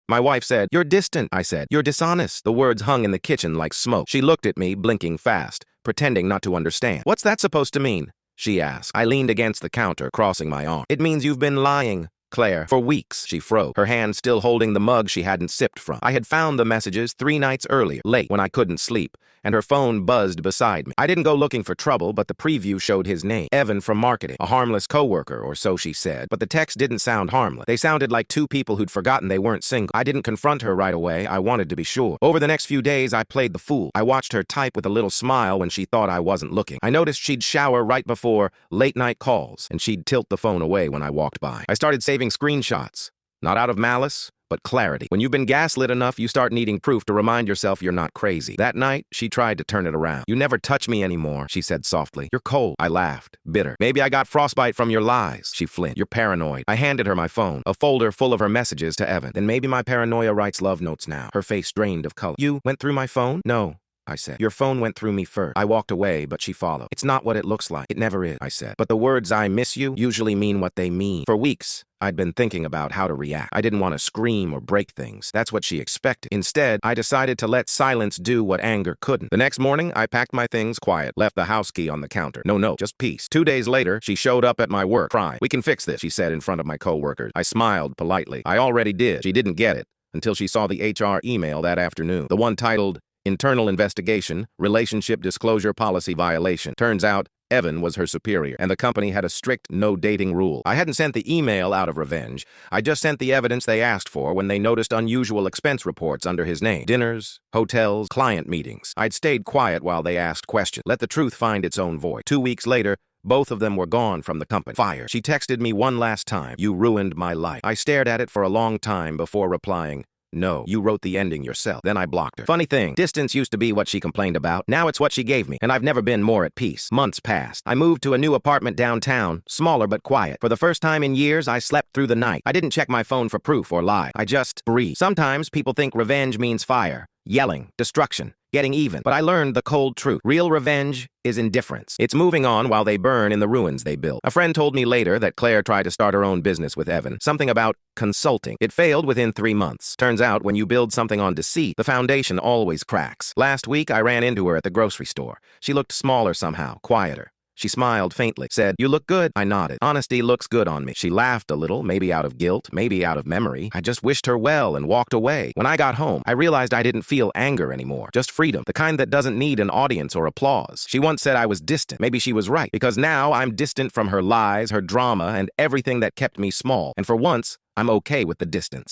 My wife said, "You're distant." I said, "You're dishonest." The words hung in the kitchen like smoke. She looked at me, blinking fast, pretending not to understand. "What's that supposed to mean?" she asked. I leaned against the counter, crossing my arm. "It means you've been lying, Claire, for weeks." She froze, her hand still holding the mug she hadn't sipped from. I had found the messages 3 nights earlier, late when I couldn't sleep, and her phone buzzed beside me. I didn't go looking for trouble, but the preview showed his name, Evan from marketing, a harmless coworker, or so she said. But the text didn't sound harmless. They sounded like two people who'd forgotten they weren't single. I didn't confront her right away. I wanted to be sure. Over the next few days, I played the fool. I watched her type with a little smile when she thought I wasn't looking. I noticed she'd shower right before late-night calls, and she'd tilt the phone away when I walked by. I started saving screenshots. Not out of malice, but clarity. When you've been gaslit enough, you start needing proof to remind yourself you're not crazy. That night, she tried to turn it around. "You never touch me anymore," she said softly. "You're cold." I laughed, bitter. "Maybe I got frostbite from your lies." She flinched. "You're paranoid." I handed her my phone, a folder full of her messages to Evan. "Then maybe my paranoia writes love notes now." Her face drained of color. "You went through my phone?" "No," I said. "Your phone went through me first." I walked away, but she followed. "It's not what it looks like." "It never is," I said. "But the words 'I miss you' usually mean what they mean." For weeks, I'd been thinking about how to react. I didn't want to scream or break things. That's what she expected. Instead, I decided to let silence do what anger couldn't. The next morning, I packed my things quiet, left the house key on the counter. No note, just peace. 2 days later, she showed up at my work, crying. "We can fix this," she said in front of my coworkers. I smiled politely. I already did. She didn't get it until she saw the HR email that afternoon. The one titled, "Internal Investigation, Relationship Disclosure Policy Violation." Turns out, Evan was her superior, and the company had a strict no-dating rule. I hadn't sent the email out of revenge. I just sent the evidence they asked for when they noticed unusual expense reports under his name. Dinners, hotels, client meetings. I'd stayed quiet while they asked questions. Let the truth find its own voice. 2 weeks later, both of them were gone from the company. Fired. She texted me one last time. "You ruined my life." I stared at it for a long time before replying, "No, you wrote the ending yourself." Then I blocked her. Funny thing, distance used to be what she complained about. Now it's what she gave me, and I've never been more at peace. Months passed. I moved to a new apartment downtown, smaller but quiet. For the first time in years, I slept through the night. I didn't check my phone for proof or lie. I just breathed. Sometimes people think revenge means fire, yelling, destruction, getting even. But I learned the cold truth. Real revenge is indifference. It's moving on while they burn in the ruins they built. A friend told me later that Claire tried to start her own business with Evan. Something about consulting. It failed within 3 months. Turns out when you build something on deceit, the foundation always cracks. Last week, I ran into her at the grocery store. She looked smaller somehow, quieter. She smiled faintly, said, "You look good." I nodded. Honesty looks good on me. She laughed a little, maybe out of guilt, maybe out of memory. I just wished her well and walked away. When I got home, I realized I didn't feel anger anymore, just freedom, the kind that doesn't need an audience or applause. She once said I was distant. Maybe she was right, because now I'm distant from her lies, her drama, and everything that kept me small. And for once, I'm okay with the distance.